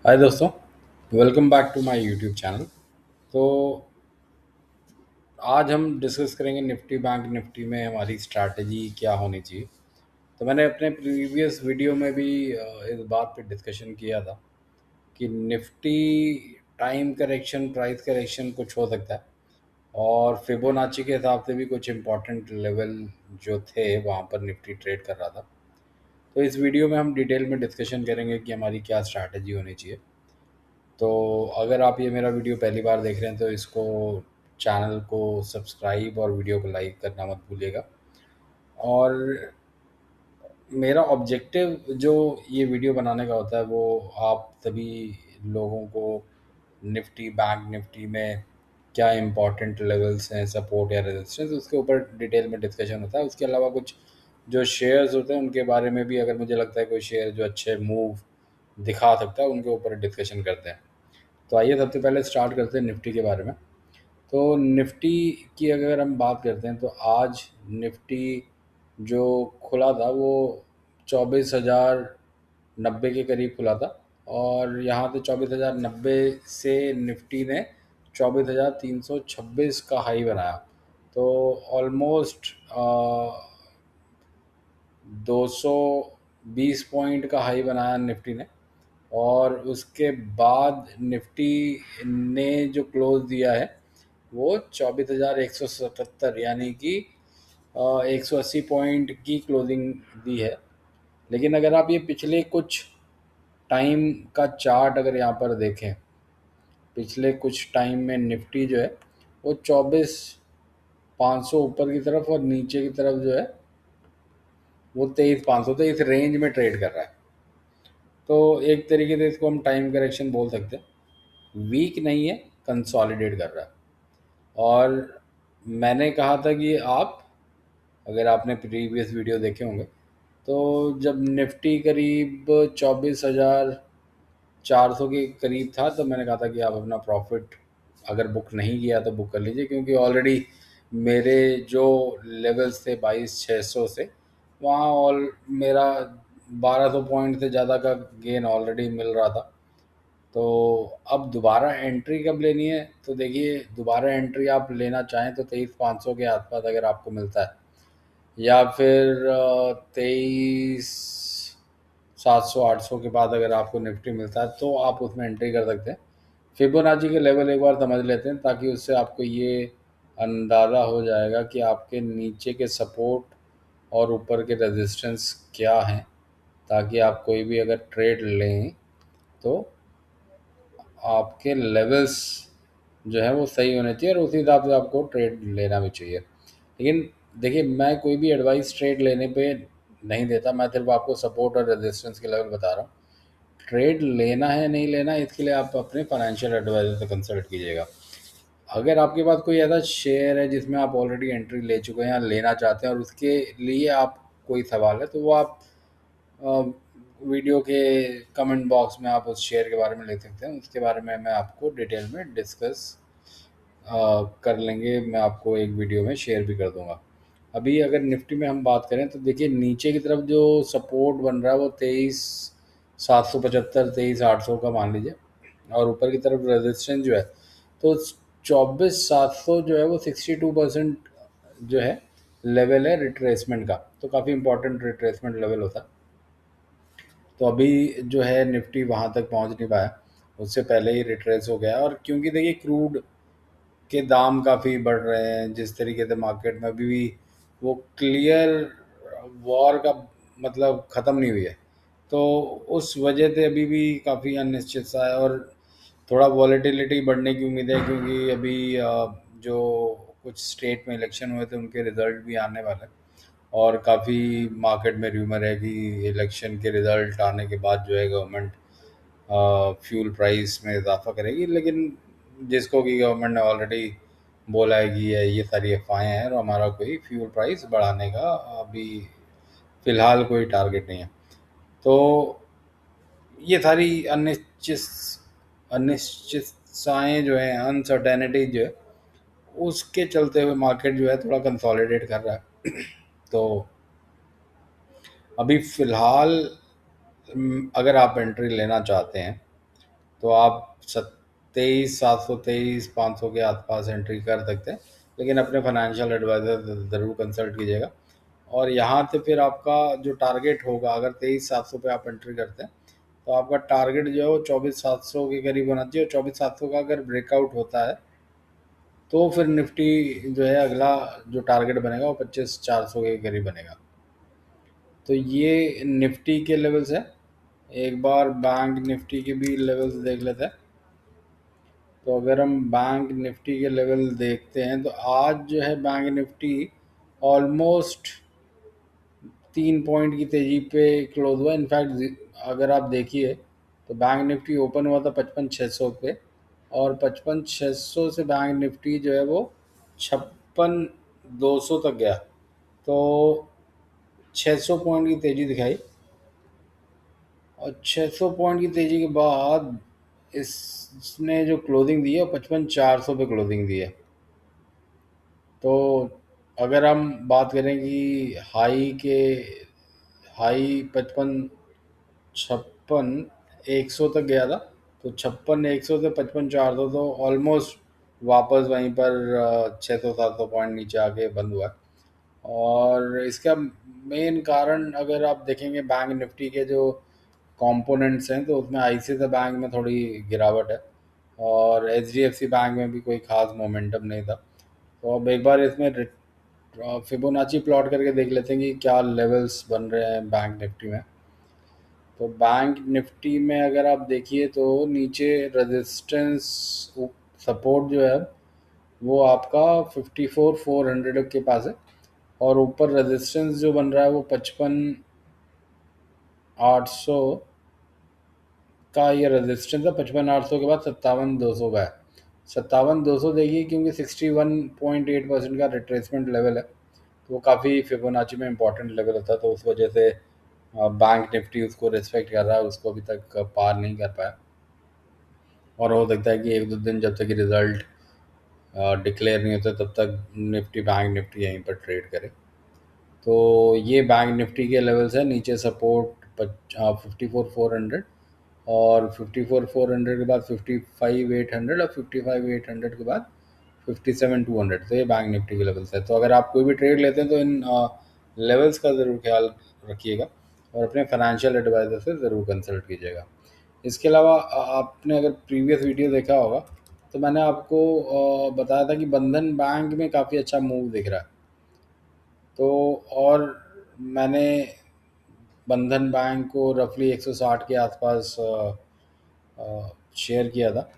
हाय दोस्तों, welcome back to my YouTube channel. तो आज हम डिस्कस करेंगे निफ्टी बैंक निफ्टी में हमारी स्ट्रैटेजी क्या होनी चाहिए। तो मैंने अपने प्रीवियस वीडियो में भी इस बात पे डिस्कशन किया था कि Nifty time correction price correction कुछ हो सकता है, और फिबोनाची के हिसाब से भी कुछ इम्पोर्टेंट लेवल जो थे वहाँ पर निफ्टी ट्रेड कर रहा था। तो इस वीडियो में हम डिटेल में डिस्कशन करेंगे कि हमारी क्या स्ट्रैटेजी होनी चाहिए। तो अगर आप ये मेरा वीडियो पहली बार देख रहे हैं तो इसको चैनल को सब्सक्राइब और वीडियो को लाइक करना मत भूलिएगा। और मेरा ऑब्जेक्टिव जो ये वीडियो बनाने का होता है वो आप सभी लोगों को निफ्टी बैंक निफ्टी में क्या इंपॉर्टेंट लेवल्स हैं, सपोर्ट या रेजिस्टेंस, उसके ऊपर डिटेल में डिस्कशन होता है। उसके अलावा कुछ जो शेयर्स होते हैं उनके बारे में भी, अगर मुझे लगता है कोई शेयर जो अच्छे मूव दिखा सकता है, उनके ऊपर डिस्कशन करते हैं। तो आइए सबसे पहले स्टार्ट करते हैं निफ्टी के बारे में। तो निफ्टी की अगर हम बात करते हैं तो आज निफ्टी जो खुला था वो 24,090 के करीब खुला था। और यहाँ से 24,090 से निफ्टी ने 24,326 का हाई बनाया। तो ऑलमोस्ट 220 पॉइंट का हाई बनाया निफ्टी ने। और उसके बाद निफ्टी ने जो क्लोज दिया है वो 24,177, यानी कि 180 पॉइंट की क्लोजिंग दी है। लेकिन अगर आप ये पिछले कुछ टाइम का चार्ट अगर यहाँ पर देखें, पिछले कुछ टाइम में निफ्टी जो है वो 24,500 ऊपर की तरफ और नीचे की तरफ जो है वो 23,500, तो इस रेंज में ट्रेड कर रहा है। तो एक तरीके से इसको हम टाइम करेक्शन बोल सकते हैं। वीक नहीं है, कंसोलिडेट कर रहा है। और मैंने कहा था कि आप, अगर आपने प्रीवियस वीडियो देखे होंगे, तो जब निफ्टी करीब 24,400 के करीब था तो मैंने कहा था कि आप अपना प्रॉफिट अगर बुक नहीं किया तो बुक कर लीजिए, क्योंकि ऑलरेडी मेरे जो लेवल्स थे 22,600 से, वहाँ ऑल मेरा 1,200 पॉइंट से ज़्यादा का गेन ऑलरेडी मिल रहा था। तो अब दोबारा एंट्री कब लेनी है, तो देखिए दोबारा एंट्री आप लेना चाहें तो 23,500 के आसपास अगर आपको मिलता है, या फिर 23,700 800 के बाद अगर आपको निफ्टी मिलता है तो आप उसमें एंट्री कर सकते हैं। फिबोनाची के लेवल एक बार समझ लेते हैं, ताकि उससे आपको ये अंदाज़ा हो जाएगा कि आपके नीचे के सपोर्ट और ऊपर के रेजिस्टेंस क्या हैं, ताकि आप कोई भी अगर ट्रेड लें तो आपके लेवल्स जो है वो सही होने चाहिए और उसी हिसाब से आपको ट्रेड लेना भी चाहिए। लेकिन देखिए, मैं कोई भी एडवाइस ट्रेड लेने पे नहीं देता, मैं सिर्फ आपको सपोर्ट और रेजिस्टेंस के लेवल बता रहा हूँ। ट्रेड लेना है नहीं लेना, इसके लिए आप अपने फाइनेंशियल एडवाइजर से कंसल्ट कीजिएगा। अगर आपके पास कोई ऐसा शेयर है जिसमें आप ऑलरेडी एंट्री ले चुके हैं या लेना चाहते हैं और उसके लिए आप कोई सवाल है, तो वो आप वीडियो के कमेंट बॉक्स में आप उस शेयर के बारे में लिख सकते हैं। उसके बारे में मैं आपको डिटेल में डिस्कस कर लेंगे, मैं आपको एक वीडियो में शेयर भी कर दूंगा। अभी अगर निफ्टी में हम बात करें तो देखिए, नीचे की तरफ जो सपोर्ट बन रहा है वो 23,775 23,800 का मान लीजिए, और ऊपर की तरफ रेजिस्टेंस जो है तो 24,700 जो है वो 62% जो है लेवल है रिट्रेसमेंट का। तो काफ़ी इंपॉर्टेंट रिट्रेसमेंट लेवल होता है। तो अभी जो है निफ्टी वहाँ तक पहुँच नहीं पाया, उससे पहले ही रिट्रेस हो गया। और क्योंकि देखिए क्रूड के दाम काफ़ी बढ़ रहे हैं, जिस तरीके से मार्केट में अभी भी वो क्लियर वॉर का मतलब ख़त्म नहीं हुई है, तो उस वजह से अभी भी काफ़ी अनिश्चित सा है। और थोड़ा वॉलेटिलिटी बढ़ने की उम्मीद है, क्योंकि अभी जो कुछ स्टेट में इलेक्शन हुए थे उनके रिज़ल्ट भी आने वाले हैं। और काफ़ी मार्केट में र्यूमर है कि इलेक्शन के रिज़ल्ट आने के बाद जो है गवर्नमेंट फ्यूल प्राइस में इजाफा करेगी। लेकिन जिसको कि गवर्नमेंट ने ऑलरेडी बोला है कि ये सारी अफवाहें हैं और हमारा कोई फ्यूल प्राइस बढ़ाने का अभी फ़िलहाल कोई टारगेट नहीं है। तो ये सारी अनिश्चितताएँ जो हैं, अनसर्टेनिटी जो है, उसके चलते हुए मार्केट जो है थोड़ा कंसोलिडेट कर रहा है। तो अभी फ़िलहाल अगर आप एंट्री लेना चाहते हैं तो आप 23,723 500 के आसपास एंट्री कर सकते हैं, लेकिन अपने फाइनेंशियल एडवाइज़र ज़रूर कंसल्ट कीजिएगा। और यहाँ से फिर आपका जो टारगेट होगा, अगर 23,700 पे आप एंट्री करते हैं तो आपका टारगेट जो है वो 24,700 के करीब होना चाहिए, और 24,700 का अगर ब्रेकआउट होता है तो फिर निफ्टी जो है अगला जो टारगेट बनेगा वो 25,400 के करीब बनेगा। तो ये निफ्टी के लेवल्स है। एक बार बैंक निफ्टी के भी लेवल्स देख लेते हैं। तो अगर हम बैंक निफ्टी के लेवल देखते हैं तो आज जो है बैंक निफ्टी ऑलमोस्ट 3 पॉइंट की तेज़ी पे क्लोज हुआ। इनफैक्ट अगर आप देखिए तो बैंक निफ्टी ओपन हुआ था 55,600 पे, और 55,600 से बैंक निफ्टी जो है वो 56,200 तक गया। तो 600 पॉइंट की तेज़ी दिखाई, और 600 पॉइंट की तेज़ी के बाद इसने जो क्लोजिंग दी है 55,400 पे क्लोजिंग दी है। तो अगर हम बात करें कि हाई 55,600 तक गया था, तो 56,100 से 55,400 तो ऑलमोस्ट वापस वहीं पर 600-700 पॉइंट नीचे आके बंद हुआ है। और इसका मेन कारण अगर आप देखेंगे बैंक निफ्टी के जो कंपोनेंट्स हैं, तो उसमें आईसीआईसीआई बैंक में थोड़ी गिरावट है, और एचडीएफसी बैंक में भी कोई खास मोमेंटम नहीं था। तो अब एक बार इसमें फिबोनाची प्लॉट करके देख लेते हैं कि क्या लेवल्स बन रहे हैं बैंक निफ्टी में। तो बैंक निफ्टी में अगर आप देखिए तो नीचे रेजिस्टेंस सपोर्ट जो है वो आपका 54,400 के पास है, और ऊपर रेजिस्टेंस जो बन रहा है वो 55,800 का ये रेजिस्टेंस है। 55,800 के बाद 57,200 का है। 57,200 देखिए, क्योंकि 61.8% का रिट्रेसमेंट लेवल है, तो वो काफ़ी फिबोनाची में इंपॉर्टेंट लेवल होता है, तो उस वजह से बैंक निफ्टी उसको रिस्पेक्ट कर रहा है, उसको अभी तक पार नहीं कर पाया। और हो सकता है कि एक दो दिन जब तक रिजल्ट डिक्लेयर नहीं होते तब तक निफ्टी बैंक निफ्टी यहीं पर ट्रेड करे। तो ये बैंक निफ्टी के लेवल्स है। नीचे सपोर्ट 54,400, और 54,400 के बाद 55,800, और 55,800 के बाद 57,200। तो ये बैंक निफ्टी के लेवल्स है। तो अगर आप कोई भी ट्रेड लेते हैं तो इन लेवल्स का ज़रूर ख्याल रखिएगा, और अपने फाइनेंशियल एडवाइज़र से ज़रूर कंसल्ट कीजिएगा। इसके अलावा आपने अगर प्रीवियस वीडियो देखा होगा तो मैंने आपको बताया था कि बंधन बैंक में काफ़ी अच्छा मूव दिख रहा है। तो और मैंने बंधन बैंक को रफली 160 के आसपास शेयर किया था,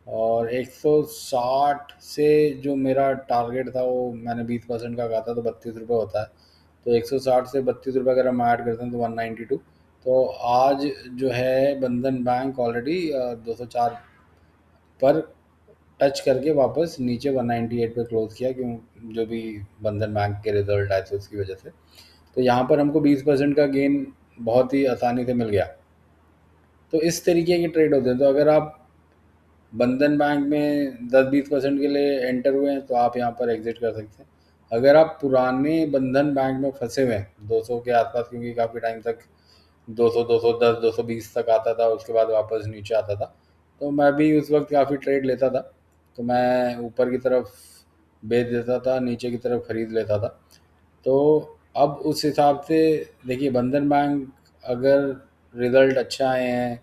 और 160 से जो मेरा टारगेट था वो मैंने 20% का कहा था, तो 32 रुपये होता है। तो 160 से 32 रुपये अगर हम ऐड करते हैं तो 192। तो आज जो है बंधन बैंक ऑलरेडी 204 पर टच करके वापस नीचे 198 पे क्लोज किया, क्यों जो भी बंधन बैंक के रिजल्ट आए थे उसकी वजह से। तो यहाँ पर हमको 20% का गेन बहुत ही आसानी से मिल गया। तो इस तरीके के ट्रेड होते हैं। तो अगर आप बंधन बैंक में 10-20% के लिए एंटर हुए हैं तो आप यहाँ पर एग्जिट कर सकते हैं। अगर आप पुराने बंधन बैंक में फंसे हुए हैं 200 के आसपास, क्योंकि काफ़ी टाइम तक 200, 210, 220 तक आता था, उसके बाद वापस नीचे आता था, तो मैं भी उस वक्त काफ़ी ट्रेड लेता था। तो मैं ऊपर की तरफ बेच देता था, नीचे की तरफ खरीद लेता था। तो अब उस हिसाब से देखिए, बंधन बैंक अगर रिज़ल्ट अच्छा आए हैं,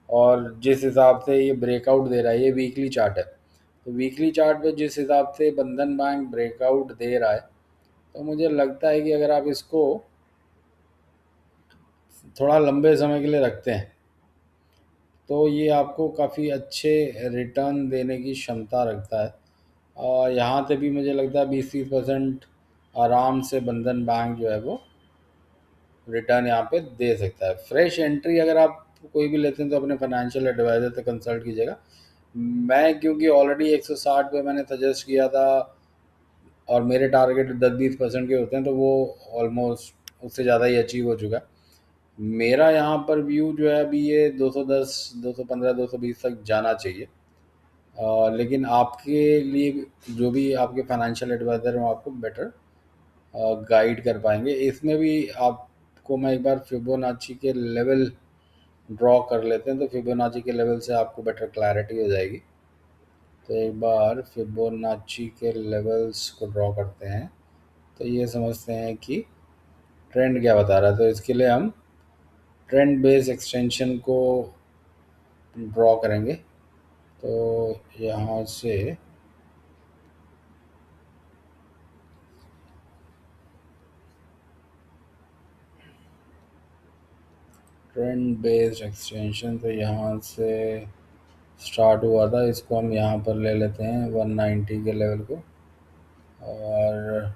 और जिस हिसाब से ये ब्रेकआउट दे रहा है, ये वीकली चार्ट है, तो वीकली चार्ट पे जिस हिसाब से बंधन बैंक ब्रेकआउट दे रहा है, तो मुझे लगता है कि अगर आप इसको थोड़ा लंबे समय के लिए रखते हैं तो ये आपको काफ़ी अच्छे रिटर्न देने की क्षमता रखता है। और यहाँ से भी मुझे लगता है 20-30% आराम से बंधन बैंक जो है वो रिटर्न यहाँ पे दे सकता है। फ्रेश एंट्री अगर आप कोई भी लेते हैं तो अपने फाइनेंशियल एडवाइज़र से कंसल्ट कीजिएगा। मैं क्योंकि ऑलरेडी 160 पे मैंने सजेस्ट किया था, और मेरे टारगेट 10-20% के होते हैं, तो वो ऑलमोस्ट उससे ज़्यादा ही अचीव हो चुका है। मेरा यहाँ पर व्यू जो है अभी ये 210, 215, 220 तक जाना चाहिए। लेकिन आपके लिए जो भी आपके फाइनेंशियल एडवाइज़र हैं वो आपको बेटर गाइड कर पाएंगे। इसमें भी आपको मैं एक बार फिबोनाची के लेवल ड्रॉ कर लेते हैं तो फिबोनाची के लेवल से आपको बेटर क्लैरिटी हो जाएगी। तो एक बार फिबोनाची के लेवल्स को ड्रॉ करते हैं तो ये समझते हैं कि ट्रेंड क्या बता रहा है। तो इसके लिए हम ट्रेंड बेस एक्सटेंशन को ड्रॉ करेंगे। तो यहाँ से ट्रेंड बेस्ड एक्सटेंशन, तो यहाँ से स्टार्ट हुआ था, इसको हम यहाँ पर ले लेते हैं 190 के लेवल को। और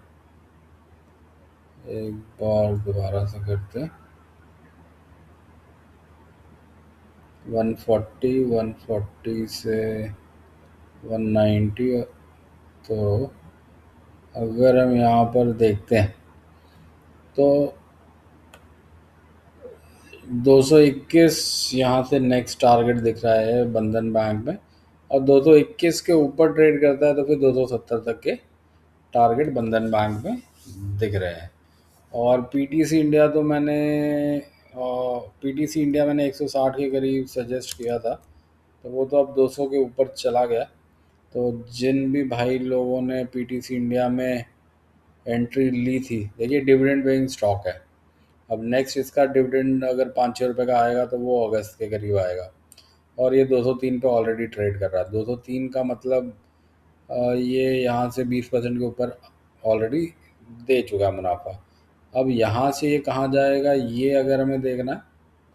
एक बार दोबारा से करते हैं 140, 140 से 190। तो अगर हम यहाँ पर देखते हैं तो 221 यहाँ से नेक्स्ट टारगेट दिख रहा है बंधन बैंक में, और 221 के ऊपर ट्रेड करता है तो फिर 270 तक के टारगेट बंधन बैंक में दिख रहे हैं। और पीटीसी इंडिया तो मैंने पीटीसी इंडिया मैंने 160 के करीब सजेस्ट किया था, तो वो तो अब 200 के ऊपर चला गया। तो जिन भी भाई लोगों ने पीटीसी इंडिया में एंट्री ली थी, देखिए डिविडेंड पेइंग स्टॉक है। अब नेक्स्ट इसका डिविडेंड अगर 5-6 रुपये का आएगा तो वो अगस्त के करीब आएगा, और ये 203 पे ऑलरेडी ट्रेड कर रहा है। 203 का मतलब ये यहाँ से 20% के ऊपर ऑलरेडी दे चुका है मुनाफा। अब यहाँ से ये कहाँ जाएगा ये अगर हमें देखना है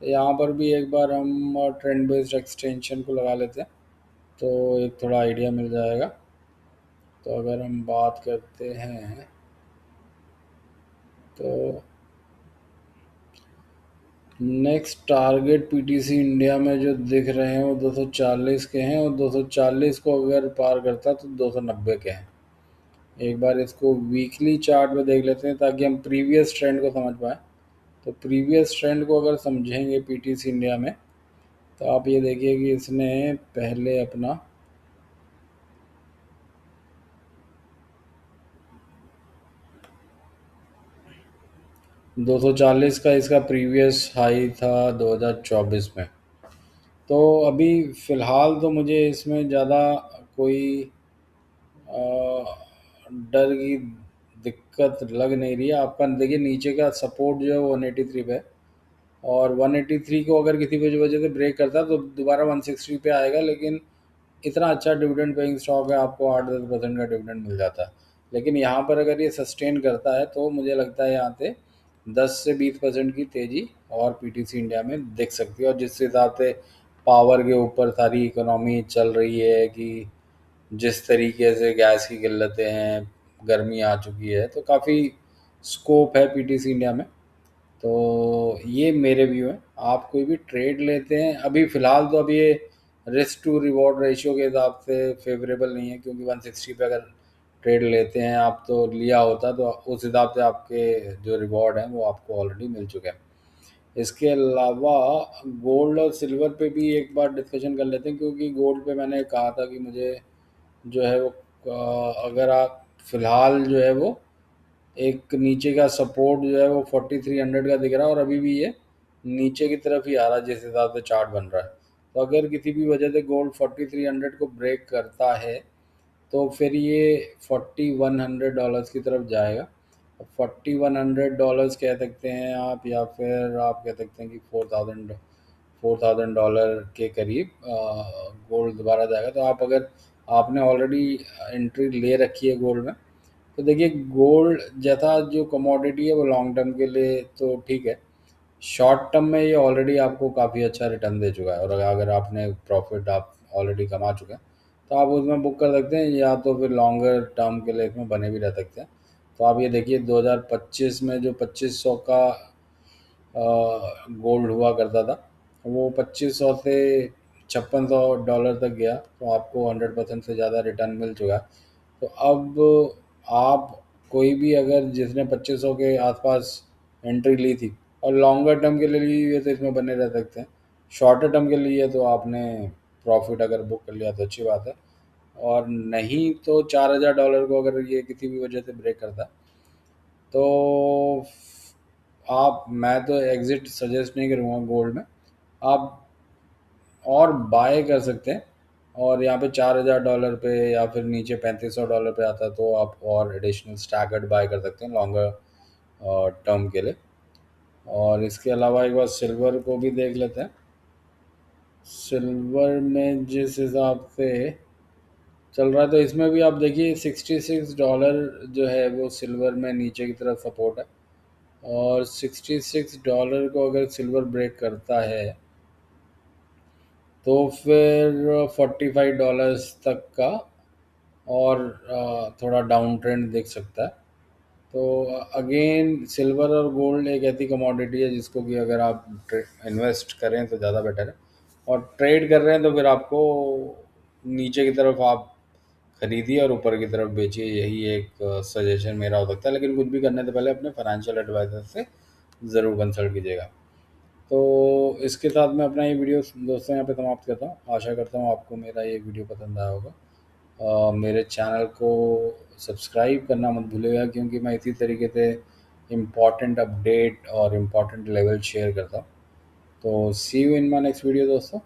तो यहाँ पर भी एक बार हम ट्रेंड बेस्ड एक्सटेंशन को लगा लेते हैं तो एक थोड़ा आइडिया मिल जाएगा। तो अगर हम बात करते हैं तो नेक्स्ट टारगेट पीटीसी इंडिया में जो दिख रहे हैं वो 240 के हैं, और 240 को अगर पार करता तो 290 के हैं। एक बार इसको वीकली चार्ट में देख लेते हैं ताकि हम प्रीवियस ट्रेंड को समझ पाएँ। तो प्रीवियस ट्रेंड को अगर समझेंगे पीटीसी इंडिया में तो आप ये देखिए कि इसने पहले अपना 240 का इसका प्रीवियस हाई था 2024 में। तो अभी फ़िलहाल तो मुझे इसमें ज़्यादा कोई अ, डर की दिक्कत लग नहीं रही है। आपका देखिए नीचे का सपोर्ट जो है वो 183 पे है, और 183 को अगर किसी वजह वजह से ब्रेक करता है तो दोबारा 160 पे आएगा। लेकिन इतना अच्छा डिविडेंड पेइंग स्टॉक है, आपको 8-10% का डिविडेंड मिल जाता है। लेकिन यहाँ पर अगर ये सस्टेन करता है तो मुझे लगता है यहाँ पे 10 से 20% की तेज़ी और पीटीसी इंडिया में दिख सकती है। और जिस हिसाब से पावर के ऊपर सारी इकोनॉमी चल रही है कि जिस तरीके से गैस की किल्लतें हैं, गर्मी आ चुकी है, तो काफ़ी स्कोप है पीटीसी इंडिया में। तो ये मेरे व्यू हैं। आप कोई भी ट्रेड लेते हैं अभी फ़िलहाल तो अभी ये रिस्क टू रिवॉर्ड रेशियो के हिसाब से फेवरेबल नहीं है, क्योंकि 160 पे अगर ट्रेड लेते हैं आप तो लिया होता तो उस हिसाब से आपके जो रिवॉर्ड हैं वो आपको ऑलरेडी मिल चुके हैं। इसके अलावा गोल्ड और सिल्वर पे भी एक बार डिस्कशन कर लेते हैं, क्योंकि गोल्ड पे मैंने कहा था कि मुझे जो है वो अगर आप फ़िलहाल जो है वो एक नीचे का सपोर्ट जो है वो 4300 का दिख रहा है, और अभी भी ये नीचे की तरफ ही आ रहा है जिस हिसाब से चार्ट बन रहा है। तो अगर किसी भी वजह से गोल्ड 4300 को ब्रेक करता है तो फिर ये $4100 की तरफ जाएगा। $4100 कह सकते हैं आप, या फिर आप कह सकते हैं कि 4000 के करीब गोल्ड दोबारा जाएगा। तो आप अगर आपने ऑलरेडी एंट्री ले रखी है गोल्ड में, तो देखिए गोल्ड जैसा जो कमोडिटी है वो लॉन्ग टर्म के लिए तो ठीक है, शॉर्ट टर्म में ये ऑलरेडी आपको काफ़ी अच्छा रिटर्न दे चुका है, और अगर आपने प्रॉफिट आप ऑलरेडी कमा चुके हैं तो आप उसमें बुक कर सकते हैं, या तो फिर लॉन्गर टर्म के लिए इसमें बने भी रह सकते हैं। तो आप ये देखिए 2025 में जो 2500 का गोल्ड हुआ करता था वो 2500 से $5600 तक गया, तो आपको 100% से ज़्यादा रिटर्न मिल चुका है। तो अब आप कोई भी अगर जिसने 2500 के आसपास एंट्री ली थी और लॉन्गर टर्म के लिए ली हुई है तो इसमें बने रह सकते हैं। शॉर्टर टर्म के लिए तो आपने प्रॉफिट अगर बुक कर लिया तो अच्छी बात है, और नहीं तो $4000 को अगर ये किसी भी वजह से ब्रेक करता है तो आप मैं तो एग्ज़िट सजेस्ट नहीं करूँगा गोल्ड में। आप और बाय कर सकते हैं। और यहाँ पे $4000 पे या फिर नीचे $3500 पे आता है तो आप और एडिशनल स्टैगर्ड बाय कर सकते हैं लॉन्गर टर्म के लिए। और इसके अलावा एक बार सिल्वर को भी देख लेते हैं। सिल्वर में जिस हिसाब से चल रहा है तो इसमें भी आप देखिए $66 जो है वो सिल्वर में नीचे की तरफ सपोर्ट है। और $66 को अगर सिल्वर ब्रेक करता है तो फिर $45 तक का और थोड़ा डाउन ट्रेंड दिख सकता है। तो अगेन सिल्वर और गोल्ड एक ऐसी कमोडिटी है जिसको कि अगर आप इन्वेस्ट करें तो ज़्यादा बेटर है। और ट्रेड कर रहे हैं तो फिर आपको नीचे की तरफ आप खरीदिए और ऊपर की तरफ बेचिए, यही एक सजेशन मेरा हो सकता है। लेकिन कुछ भी करने से पहले अपने फाइनेंशियल एडवाइज़र से ज़रूर कंसल्ट कीजिएगा। तो इसके साथ मैं अपना ये वीडियो दोस्तों यहाँ पे समाप्त करता हूँ। आशा करता हूँ आपको मेरा ये वीडियो पसंद आया होगा। मेरे चैनल को सब्सक्राइब करना मत भूलिएगा क्योंकि मैं इसी तरीके से इम्पॉर्टेंट अपडेट और इम्पॉर्टेंट लेवल शेयर करता हूँ। तो see you in my next video दोस्तों।